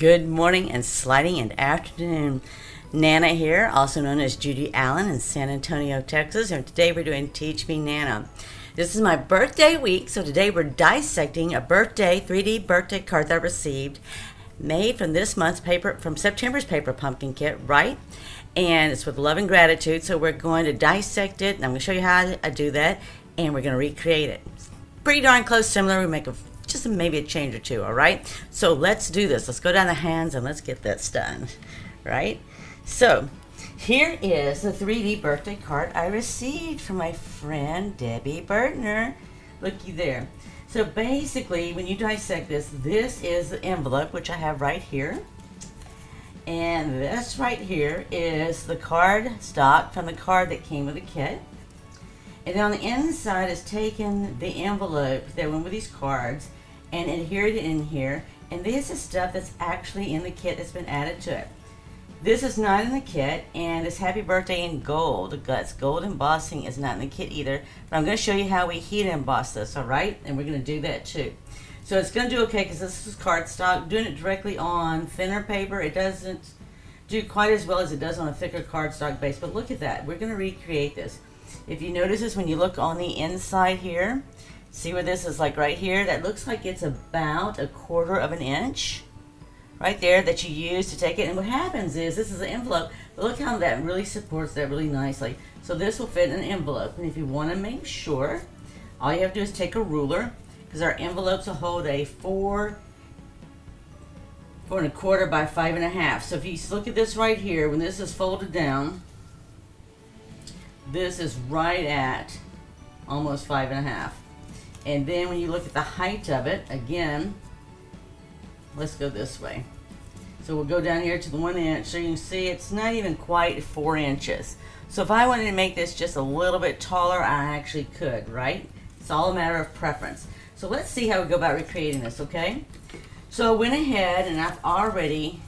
Good morning and sliding and afternoon. Nana here, also known as Judy Allen in San Antonio, Texas, and today we're doing Teach Me Nana. This is my birthday week, so today we're dissecting a birthday 3D birthday card that I received, made from this month's paper, from September's paper pumpkin kit, right? And it's with love and gratitude, so we're going to dissect it, and I'm going to show you how I do that, and we're going to recreate it. Pretty darn close, similar. We make just maybe a change or two, all right? So let's do this. Let's go down the hands and let's get this done, right? So here is the 3D birthday card I received from my friend Debbie Bertner. Looky there. So basically, when you dissect this, this is the envelope, which I have right here. And this right here is the card stock from the card that came with the kit. And then on the inside is taken the envelope that went with these cards and adhered it in here. And this is stuff that's actually in the kit that's been added to it. This is not in the kit, and this happy birthday in gold, the guts, gold embossing is not in the kit either. But I'm going to show you how we heat emboss this, all right? And we're going to do that too. So it's going to do okay because this is cardstock. Doing it directly on thinner paper, it doesn't do quite as well as it does on a thicker cardstock base. But look at that. We're going to recreate this. If you notice this, when you look on the inside here, see where this is like right here? That looks like it's about 1/4 of an inch right there that you use to take it. And what happens is, this is an envelope, but look how that really supports that really nicely. So this will fit in an envelope. And if you want to make sure, all you have to do is take a ruler, because our envelopes will hold a 4 1/4 by 5 1/2. So if you look at this right here, when this is folded down, this is right at almost 5 1/2. And then when you look at the height of it, again, let's go this way. So we'll go down here to the 1 inch, so you can see it's not even quite 4 inches. So if I wanted to make this just a little bit taller, I actually could, right? It's all a matter of preference. So let's see how we go about recreating this, okay? So I went ahead and I've already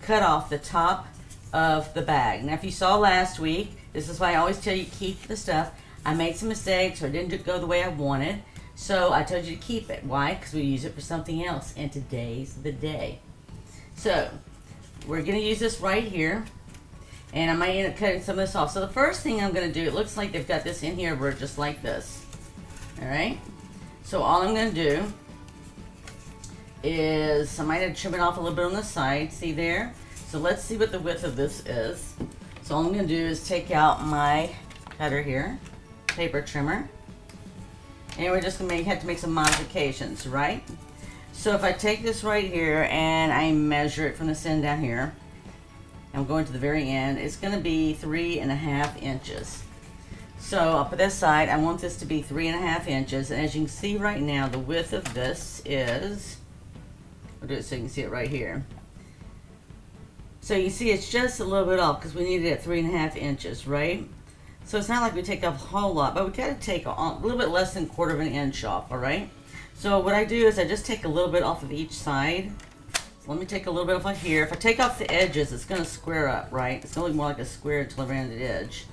cut off the top of the bag. Now if you saw last week, this is why I always tell you keep the stuff. I made some mistakes, or it didn't go the way I wanted. So I told you to keep it. Why? Because we use it for something else, and today's the day. So we're going to use this right here, and I might end up cutting some of this off. So the first thing I'm going to do, it looks like they've got this in here where just like this. All right? So all I'm going to do is, I might have to trim it off a little bit on the side. See there? So let's see what the width of this is. So all I'm going to do is take out my cutter here, paper trimmer. And we're just going to have to make some modifications, right? So if I take this right here and I measure it from this end down here, I'm going to the very end, it's going to be 3 1/2 inches. So I'll put this side, I want this to be 3 1/2 inches. And as you can see right now, the width of this is, I'll do it so you can see it right here. So you see it's just a little bit off because we need it at 3 1/2 inches, right? So it's not like we take off a whole lot, but we got to take a little bit less than 1/4 of an inch off, all right? So what I do is I just take a little bit off of each side. So let me take a little bit off of here. If I take off the edges, it's going to square up, right? It's going to look more like a square until I ran the edge.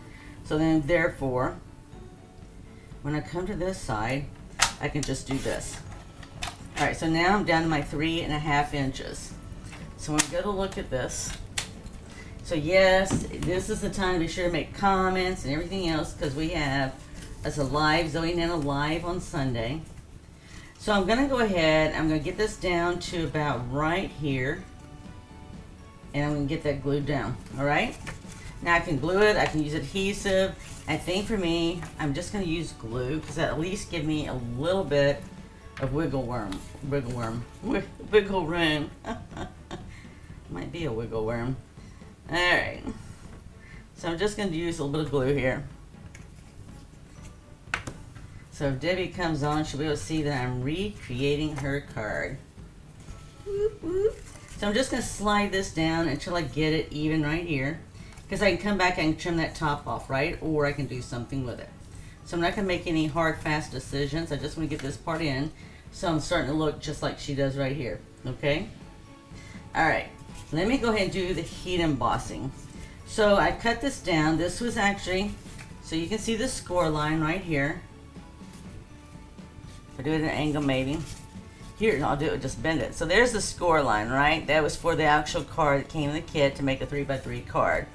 So then, therefore, when I come to this side, I can just do this. All right, so now I'm down to my 3 1/2 inches. So when we go to look at this, so yes, this is the time to be sure to make comments and everything else, because we have as a live, Zoe and Nana live on Sunday. So I'm going to go ahead, I'm going to get this down to about right here, and I'm going to get that glued down, all right? Now I can glue it, I can use adhesive. I think for me, I'm just going to use glue, because that at least give me a little bit of wiggle room. Might be a wiggle worm. Alright, so I'm just going to use a little bit of glue here. So if Debbie comes on, she'll be able to see that I'm recreating her card. Whoop, whoop. So I'm just going to slide this down until I get it even right here. Because I can come back and trim that top off, right? Or I can do something with it. So I'm not going to make any hard, fast decisions. I just want to get this part in. So I'm starting to look just like she does right here. Okay? Alright. Let me go ahead and do the heat embossing. So I cut this down. This was actually, so you can see the score line right here. If I do it at an angle maybe. Here, I'll do it, just bend it. So there's the score line, right? That was for the actual card that came in the kit to make a 3x3 card.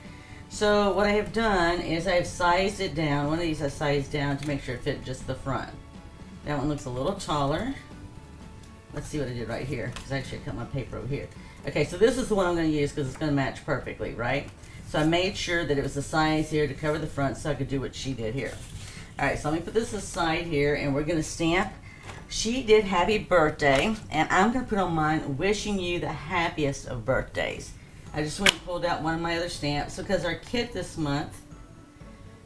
So what I have done is I've sized it down. One of these I sized down to make sure it fit just the front. That one looks a little taller. Let's see what I did right here, because actually I cut my paper over here. Okay, so this is the one I'm going to use because it's going to match perfectly, right? So I made sure that it was the size here to cover the front so I could do what she did here. Alright, so let me put this aside here, and we're going to stamp. She did happy birthday, and I'm going to put on mine wishing you the happiest of birthdays. I just went and pulled out one of my other stamps because our kit this month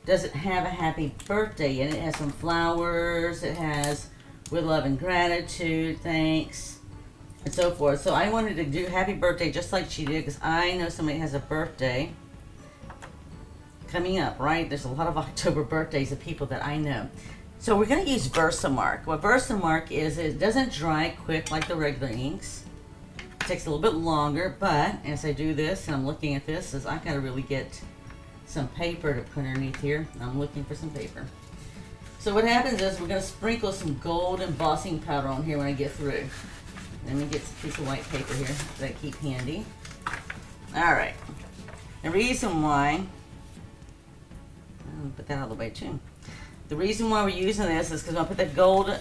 doesn't have a happy birthday in it. It has some flowers, it has with love and gratitude, thanks, and so forth. So I wanted to do happy birthday just like she did because I know somebody has a birthday coming up, right? There's a lot of October birthdays of people that I know. So we're going to use Versamark. What Versamark is, it doesn't dry quick like the regular inks. It takes a little bit longer, but as I do this, and I'm looking at this, is I got to really get some paper to put underneath here. I'm looking for some paper. So what happens is we're going to sprinkle some gold embossing powder on here when I get through. Let me get a piece of white paper here that I keep handy. Alright. The reason why, I'll put that out of the way too. The reason why we're using this is because when I put the gold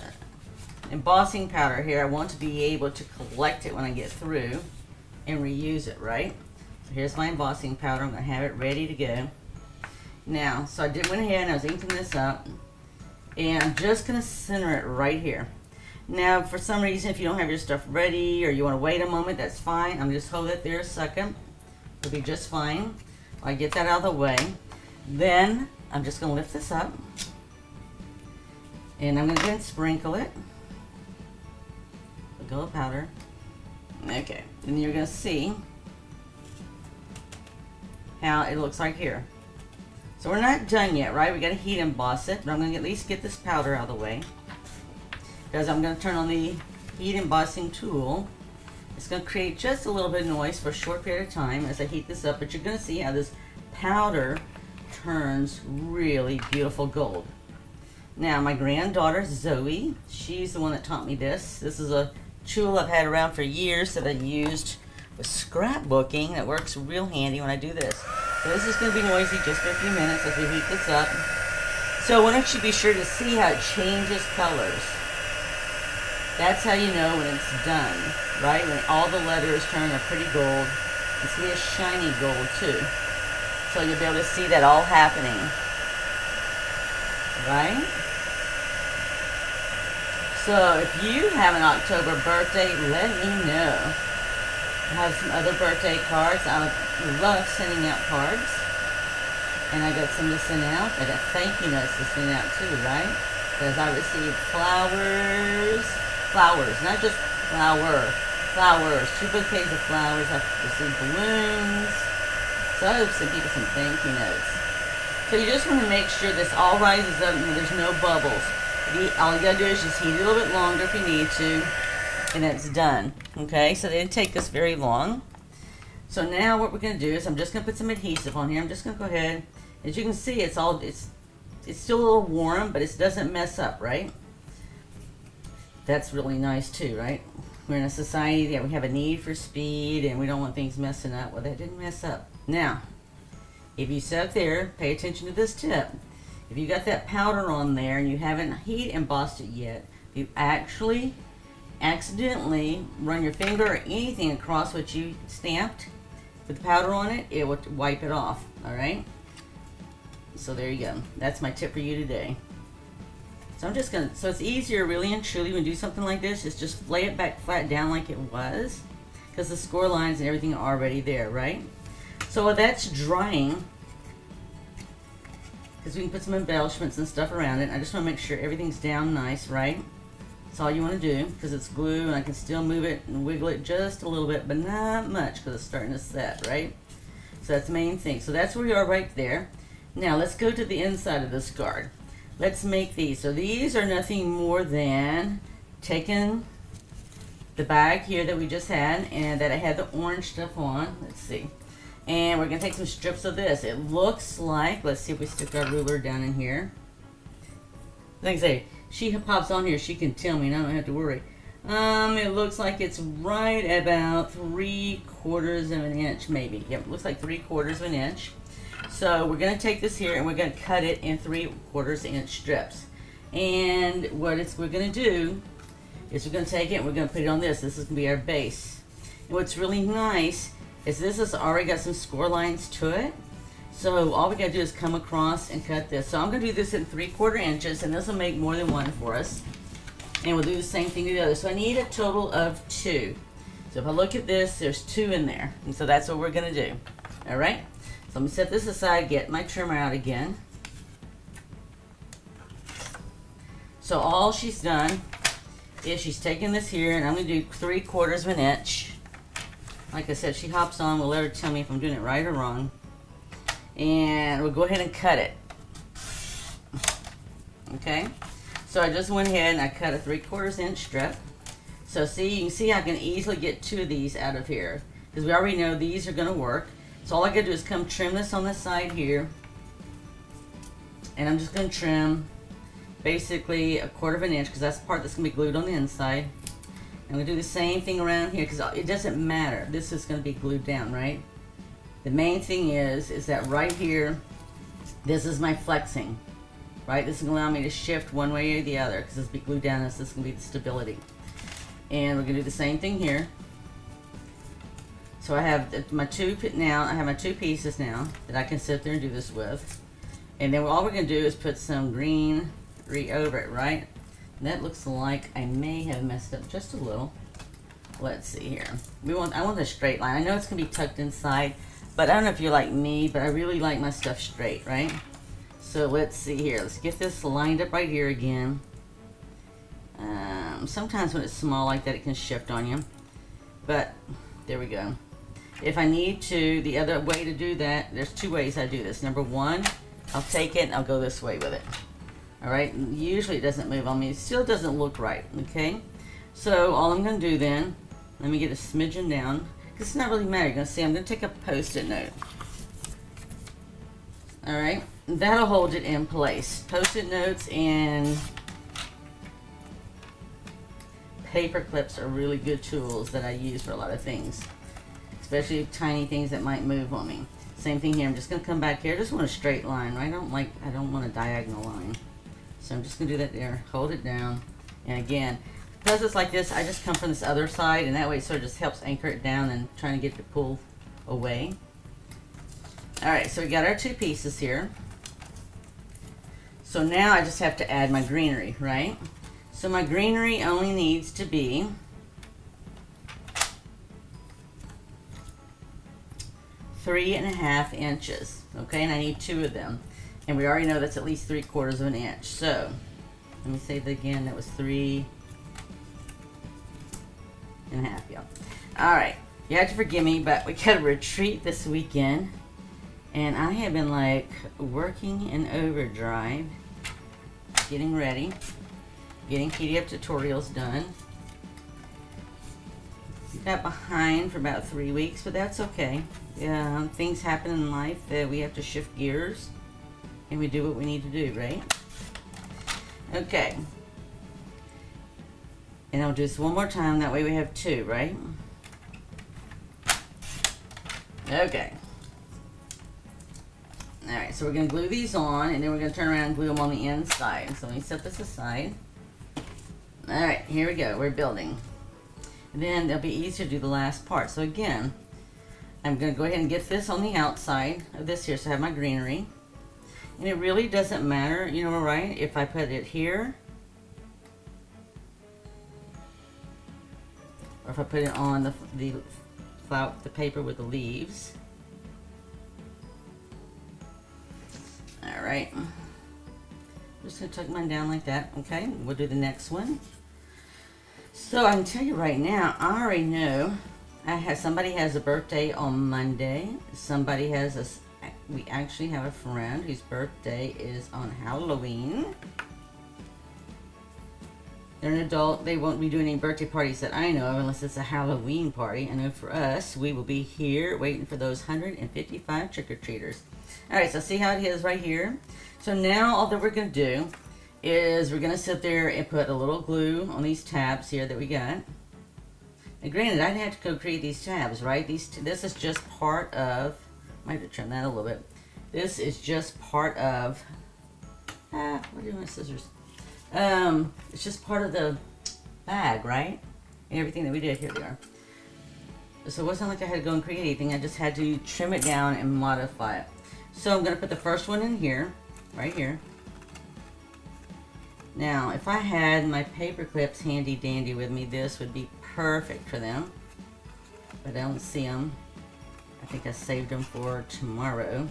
embossing powder here, I want to be able to collect it when I get through and reuse it, right? So here's my embossing powder. I'm going to have it ready to go. Now, so I went ahead and I was inking this up, and I'm just going to center it right here. Now, for some reason, if you don't have your stuff ready or you want to wait a moment, that's fine. I'm just hold it there a second. It'll be just fine. I get that out of the way. Then I'm just going to lift this up, and I'm going to go and sprinkle it with gold powder. Okay, and you're going to see how it looks like here. So we're not done yet, right? We got to heat emboss it, but I'm going to at least get this powder out of the way, because I'm going to turn on the heat embossing tool. It's going to create just a little bit of noise for a short period of time as I heat this up, but you're going to see how this powder turns really beautiful gold. Now, my granddaughter, Zoe, she's the one that taught me this. This is a tool I've had around for years that I used with scrapbooking that works real handy when I do this. So this is going to be noisy just for a few minutes as we heat this up. So why don't you be sure to see how it changes colors. That's how you know when it's done, right? When all the letters turn a pretty gold. It's going to be a shiny gold too. So you'll be able to see that all happening, right? So if you have an October birthday, let me know. I have some other birthday cards. I love sending out cards. And I got some to send out. I got thank you notes to send out too, right? Because I received flowers, not just flowers, 2 bouquets of flowers. I received balloons. So I hope some people some thank you notes. So you just want to make sure this all rises up and there's no bubbles. All you gotta do is just heat it a little bit longer if you need to, and it's done. Okay, so they didn't take this very long. So now what we're gonna do is I'm just gonna put some adhesive on here. I'm just gonna go ahead. As you can see, it's still a little warm, but it doesn't mess up, right? That's really nice too, right? We're in a society that we have a need for speed and we don't want things messing up. Well, that didn't mess up. Now, if you sit up there, pay attention to this tip. If you got that powder on there and you haven't heat embossed it yet, you actually accidentally run your finger or anything across what you stamped with the powder on it, it will wipe it off, all right? So there you go. That's my tip for you today. So I'm just gonna, so it's easier really and truly when you do something like this, is just lay it back flat down like it was, because the score lines and everything are already there, right? So while that's drying, because we can put some embellishments and stuff around it, I just want to make sure everything's down nice, right? That's all you want to do, because it's glue and I can still move it and wiggle it just a little bit, but not much because it's starting to set, right? So that's the main thing. So that's where we are right there. Now let's go to the inside of this card. Let's make these. So these are nothing more than taking the bag here that we just had and that I had the orange stuff on. Let's see. And we're going to take some strips of this. It looks like, let's see if we stick our ruler down in here. Like I say, she pops on here, she can tell me and I don't have to worry. It looks like it's right about 3/4 of an inch, maybe. Yep, it looks like 3/4 of an inch. So we're going to take this here and we're going to cut it in 3/4 inch strips. And what we're going to do is we're going to take it and we're going to put it on this. This is going to be our base. And what's really nice is this has already got some score lines to it. So all we got to do is come across and cut this. So I'm going to do this in 3/4 inches, and this will make more than one for us. And we'll do the same thing to the other. So I need a total of 2. So if I look at this, there's 2 in there. And so that's what we're going to do. All right? So let me set this aside, get my trimmer out again. So all she's done is she's taken this here, and I'm going to do 3/4 of an inch. Like I said, she hops on. We'll let her tell me if I'm doing it right or wrong. And we'll go ahead and cut it. Okay? So I just went ahead and I cut a 3/4 inch strip. So see, you can see I can easily get 2 of these out of here, because we already know these are going to work. So all I got to do is come trim this on the side here. And I'm just going to trim basically 1/4 inch, because that's the part that's going to be glued on the inside. And we do the same thing around here, because it doesn't matter. This is going to be glued down, right? The main thing is that right here, this is my flexing, right? This is going to allow me to shift one way or the other, because this will be glued down. This is going to be the stability. And we're going to do the same thing here. So I have my 2 pieces now that I can sit there and do this with. And then all we're going to do is put some greenery over it, right? And that looks like I may have messed up just a little. Let's see here. I want a straight line. I know it's going to be tucked inside, but I don't know if you're like me, but I really like my stuff straight, right? So let's see here. Let's get this lined up right here again. Sometimes when it's small like that, it can shift on you. But there we go. If I need to, the other way to do that, there's 2 ways I do this. Number 1, I'll take it and I'll go this way with it. All right? Usually it doesn't move on me. It still doesn't look right, okay? So all I'm going to do then, let me get a smidgen down. Because it's not really matter. You're going to see, I'm going to take a Post-it note. All right? That'll hold it in place. Post-it notes and paper clips are really good tools that I use for a lot of things, especially tiny things that might move on me. Same thing here. I'm just going to come back here. I just want a straight line, right? I don't want a diagonal line. So I'm just going to do that there. Hold it down. And again, because it's like this, I just come from this other side, and that way it sort of just helps anchor it down and trying to get it to pull away. All right, so we got our 2 pieces here. So now I just have to add my greenery, right? So my greenery only needs to be 3.5 inches, okay? And I need 2 of them. And we already know that's at least 3/4 of an inch. So let me say that again. That was 3.5, yeah. All right, you have to forgive me, but we got a retreat this weekend. And I have been like working in overdrive, getting ready, getting PDF tutorials done. Got behind for about 3 weeks, but that's okay. Things happen in life that we have to shift gears, and we do what we need to do, right? Okay. And I'll do this one more time. That way we have 2, right? Okay. Alright, so we're going to glue these on, and then we're going to turn around and glue them on the inside. So let me set this aside. Alright, here we go. We're building. And then it'll be easier to do the last part. So again, I'm going to go ahead and get this on the outside of this here, so I have my greenery. And it really doesn't matter, you know, right, if I put it here, or if I put it on the paper with the leaves. Alright. Just going to tuck mine down like that. Okay, we'll do the next one. So I can tell you right now, I already know somebody has a birthday on Monday. We actually have a friend whose birthday is on Halloween. They're an adult. They won't be doing any birthday parties that I know of unless it's a Halloween party. I know for us, we will be here waiting for those 155 trick-or-treaters. Alright, so see how it is right here? So now all that we're going to do is we're going to sit there and put a little glue on these tabs here that we got. And granted, I didn't have to go create these tabs, right? This is just part of, might have to trim that a little bit. This is just part of, what are my scissors? It's just part of the bag, right? And everything that we did, here they are. So it wasn't like I had to go and create anything, I just had to trim it down and modify it. So I'm going to put the first one in here, right here. Now, if I had my paper clips handy dandy with me, this would be perfect for them. But I don't see them. I think I saved them for tomorrow.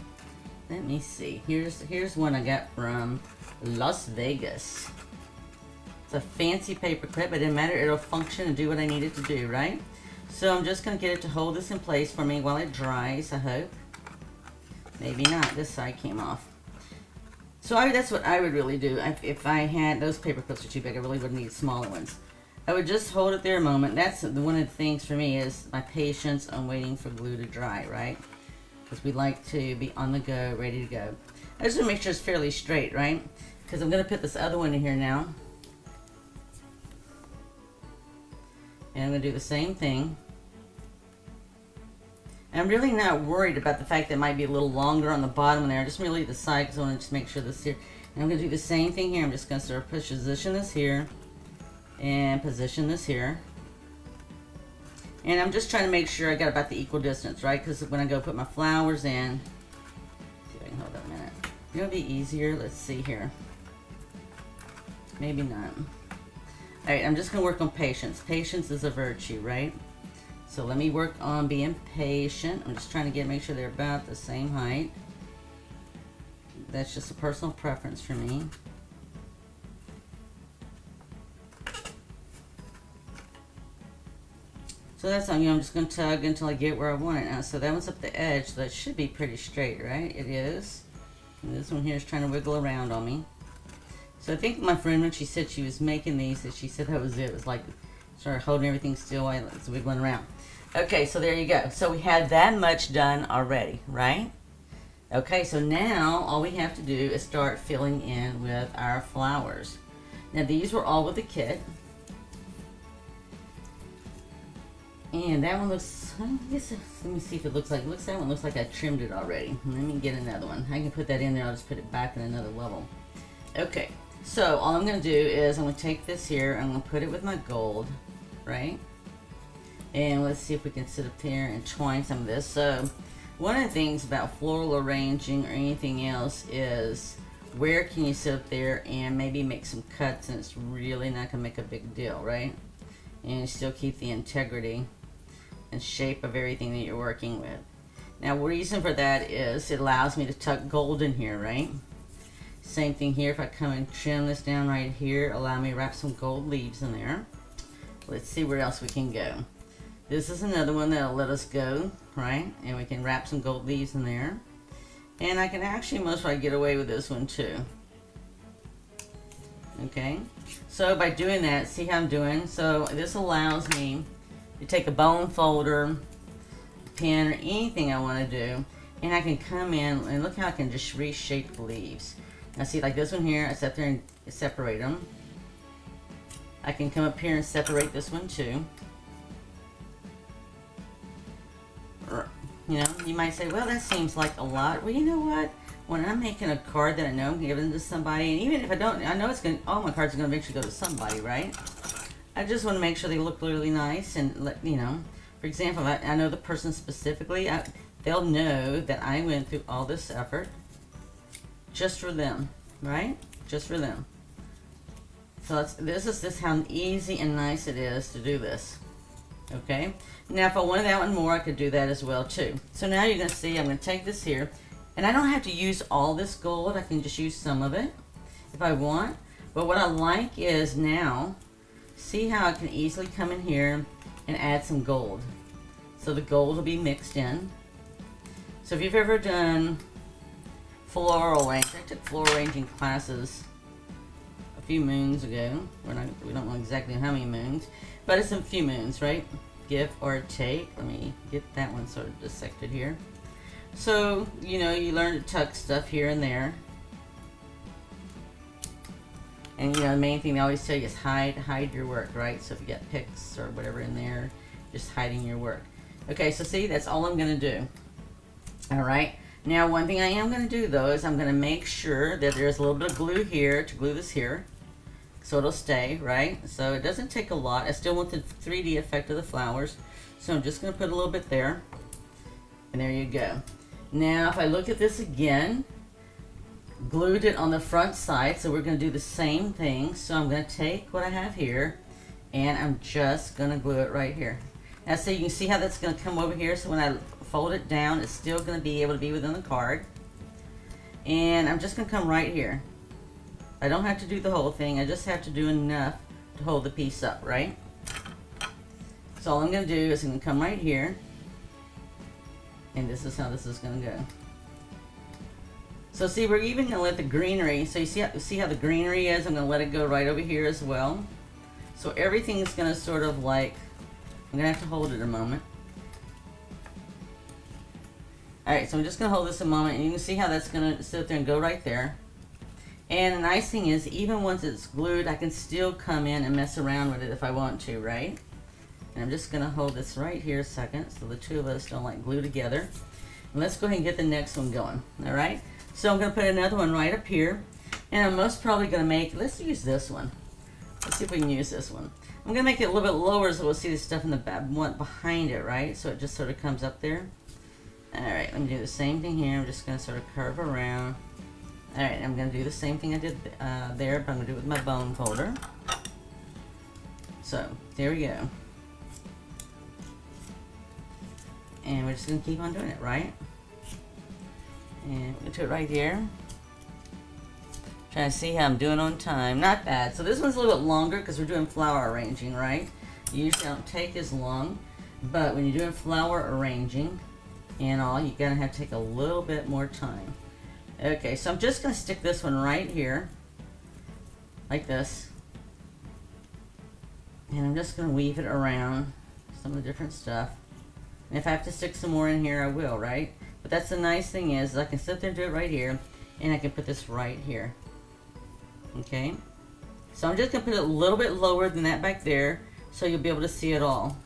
Let me see. Here's one I got from Las Vegas. It's a fancy paper clip, but it didn't matter. It'll function and do what I need it to do, right? So I'm just going to get it to hold this in place for me while it dries, I hope. Maybe not. This side came off. So that's what I would really do. If I had, those paper clips are too big, I really would need smaller ones. I would just hold it there a moment. That's one of the things for me is my patience on waiting for glue to dry, right? Because we like to be on the go, ready to go. I just want to make sure it's fairly straight, right? Because I'm going to put this other one in here now. And I'm going to do the same thing. I'm really not worried about the fact that it might be a little longer on the bottom there. Just really the side because I want to just make sure this here. And I'm going to do the same thing here. I'm just going to sort of position this here and position this here. And I'm just trying to make sure I got about the equal distance, right? Because when I go put my flowers in, see if I can hold that a minute. It'll be easier. Let's see here. Maybe not. All right, I'm just going to work on patience. Patience is a virtue, right? So let me work on being patient. I'm just trying to make sure they're about the same height. That's just a personal preference for me. So that's on you. I'm just going to tug until I get where I want it now. So that one's up the edge, so that should be pretty straight, right? It is. And this one here is trying to wiggle around on me. So I think my friend, when she said she was making these, that she said that was it. It was like, started holding everything still while it's wiggling around. Okay, so there you go. So we had that much done already, right? Okay, so now all we have to do is start filling in with our flowers. Now these were all with the kit. And that one looks, I guess, let me see if it looks like, that one looks like I trimmed it already. Let me get another one. I can put that in there, I'll just put it back in another level. Okay, so all I'm going to do is I'm going to take this here, I'm going to put it with my gold, right? And let's see if we can sit up here and twine some of this. So one of the things about floral arranging or anything else is where can you sit up there and maybe make some cuts and it's really not going to make a big deal, right? And you still keep the integrity and shape of everything that you're working with. Now, the reason for that is it allows me to tuck gold in here, right? Same thing here. If I come and trim this down right here, allow me to wrap some gold leaves in there. Let's see where else we can go. This is another one that'll let us go, right? And we can wrap some gold leaves in there. And I can actually most probably get away with this one too. Okay, so by doing that, see how I'm doing? So this allows me to take a bone folder, pen, or anything I want to do, and I can come in and look how I can just reshape the leaves. Now see, like this one here, I sit there and separate them. I can come up here and separate this one too. You know, you might say, well, that seems like a lot. Well, you know what? When I'm making a card that I know I'm giving to somebody, and even if I don't, I know it's going to, all my cards are going to eventually go to somebody, right? I just want to make sure they look really nice and, let you know, for example, I know the person specifically, they'll know that I went through all this effort just for them, right? Just for them. So this is how easy and nice it is to do this. Okay, now if I wanted that one more, I could do that as well too. So now you're going to see I'm going to take this here, and I don't have to use all this gold. I can just use some of it if I want. But what I like is now, see how I can easily come in here and add some gold. So the gold will be mixed in. So if you've ever done floral arranging, I took floral arranging classes a few moons ago. We don't know exactly how many moons, but it's a few moons, right? Give or take. Let me get that one sort of dissected here. So, you know, you learn to tuck stuff here and there. And you know, the main thing they always tell you is hide your work, right? So if you got picks or whatever in there, just hiding your work. Okay, so see, that's all I'm gonna do. All right, now one thing I am gonna do though is I'm gonna make sure that there's a little bit of glue here to glue this here, so it'll stay, right? So it doesn't take a lot. I still want the 3D effect of the flowers, so I'm just gonna put a little bit there, and there you go. Now if I look at this again, glued it on the front side, so we're going to do the same thing. So I'm going to take what I have here and I'm just going to glue it right here. Now so you can see how that's going to come over here, so when I fold it down it's still going to be able to be within the card. And I'm just going to come right here. I don't have to do the whole thing, I just have to do enough to hold the piece up, right? So all I'm going to do is I'm going to come right here, and this is how this is going to go. So see, we're even going to let the greenery, so you see how the greenery is, I'm going to let it go right over here as well. So everything is going to sort of like, I'm going to have to hold it a moment. Alright, so I'm just going to hold this a moment, and you can see how that's going to sit there and go right there. And the nice thing is, even once it's glued, I can still come in and mess around with it if I want to, right? And I'm just going to hold this right here a second, so the two of us don't like glue together. And let's go ahead and get the next one going, alright? So I'm going to put another one right up here, and I'm most probably going to make, let's use this one. Let's see if we can use this one. I'm going to make it a little bit lower so we'll see the stuff in the back, one behind it, right? So it just sort of comes up there. Alright, let me do the same thing here. I'm just going to sort of curve around. Alright, I'm going to do the same thing I did there, but I'm going to do it with my bone folder. So, there we go. And we're just going to keep on doing it, right? And we'll do it right here. Trying to see how I'm doing on time. Not bad. So this one's a little bit longer because we're doing flower arranging, right? Usually don't take as long, but when you're doing flower arranging and all, you're gonna have to take a little bit more time. Okay, so I'm just gonna stick this one right here, like this. And I'm just gonna weave it around some of the different stuff. And if I have to stick some more in here, I will, right? But that's the nice thing is I can sit there and do it right here, and I can put this right here. Okay? So I'm just going to put it a little bit lower than that back there, so you'll be able to see it all.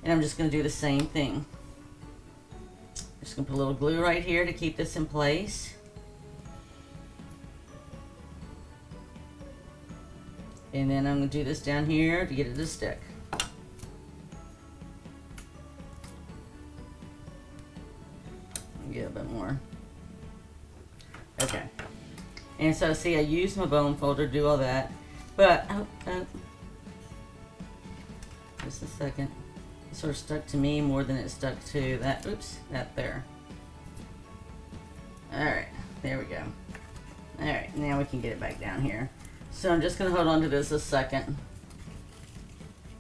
And I'm just going to do the same thing. Just going to put a little glue right here to keep this in place. And then I'm going to do this down here to get it to stick. Get a bit more. Okay. And so see, I used my bone folder to do all that, but just a second. It sort of stuck to me more than it stuck to that. Oops, that there. All right, there we go. All right, now we can get it back down here. So I'm just going to hold on to this a second.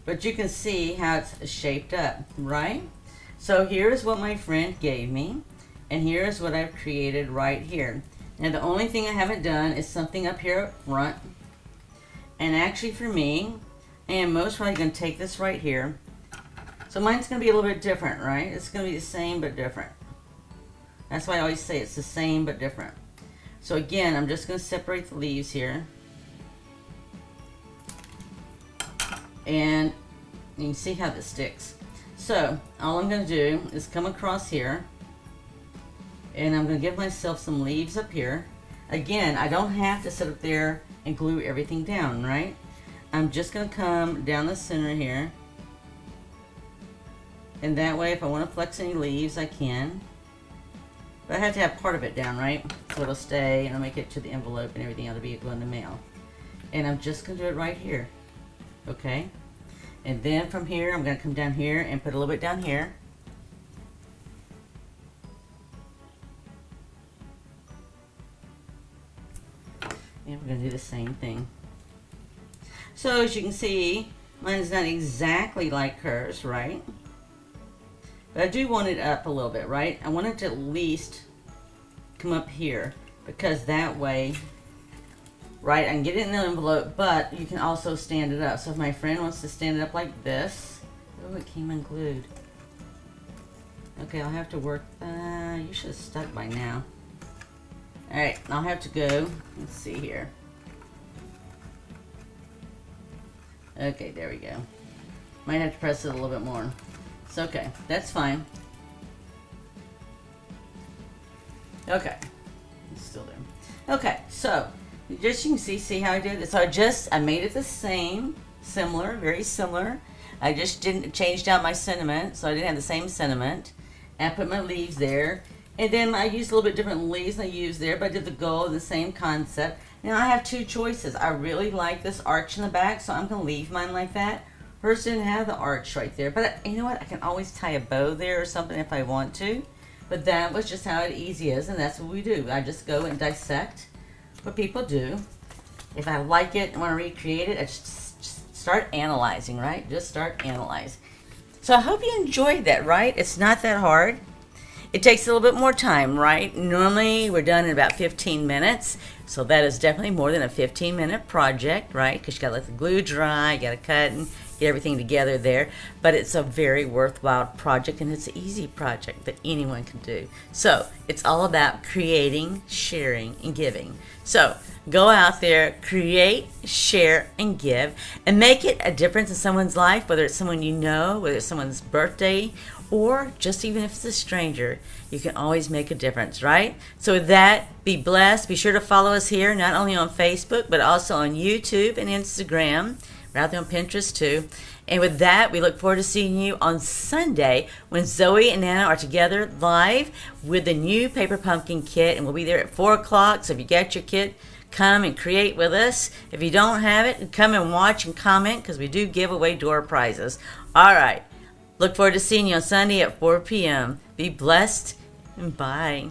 But you can see how it's shaped up, right? So here's what my friend gave me. And here's what I've created right here. Now the only thing I haven't done is something up here up front. And actually for me, I am most probably going to take this right here. So mine's going to be a little bit different, right? It's going to be the same but different. That's why I always say it's the same but different. So again, I'm just going to separate the leaves here. And you can see how this sticks. So all I'm going to do is come across here. And I'm going to give myself some leaves up here. Again, I don't have to sit up there and glue everything down, right? I'm just going to come down the center here. And that way, if I want to flex any leaves, I can. But I have to have part of it down, right? So it'll stay and I'll make it to the envelope and everything that'll be going to mail. And I'm just going to do it right here. Okay? And then from here, I'm going to come down here and put a little bit down here. And we're going to do the same thing. So as you can see, mine's not exactly like hers, right? But I do want it up a little bit, right? I want it to at least come up here, because that way, right, I can get it in the envelope, but you can also stand it up. So if my friend wants to stand it up like this, oh, it came unglued. Okay, I'll have to work, you should have stuck by now. Alright, I'll have to go, let's see here. Okay, there we go. Might have to press it a little bit more. It's okay. That's fine. Okay. It's still there. Okay, so just you can see how I did it. So I made it the same, similar, very similar. I just didn't change down my sentiment, so I didn't have the same sentiment. And I put my leaves there. And then I used a little bit different leaves than I used there, but I did the gold, the same concept. Now I have two choices. I really like this arch in the back, so I'm going to leave mine like that. Hers didn't have the arch right there, but you know what? I can always tie a bow there or something if I want to. But that was just how it easy is, and that's what we do. I just go and dissect what people do. If I like it and want to recreate it, I just start analyzing, right? Just start analyzing. So I hope you enjoyed that, right? It's not that hard. It takes a little bit more time, right? Normally, we're done in about 15 minutes. So that is definitely more than a 15-minute project, right? Because you got to let the glue dry, you got to cut and get everything together there. But it's a very worthwhile project, and it's an easy project that anyone can do. So it's all about creating, sharing, and giving. So go out there, create, share, and give, and make it a difference in someone's life, whether it's someone you know, whether it's someone's birthday, or just even if it's a stranger. You can always make a difference, right? So with that, be blessed. Be sure to follow us here, not only on Facebook, but also on YouTube and Instagram. We're out there on Pinterest too. And with that, we look forward to seeing you on Sunday when Zoe and Nana are together live with the new Paper Pumpkin kit. And we'll be there at 4 o'clock. So if you got your kit, come and create with us. If you don't have it, come and watch and comment, because we do give away door prizes. All right. Look forward to seeing you on Sunday at 4 p.m. Be blessed, and bye.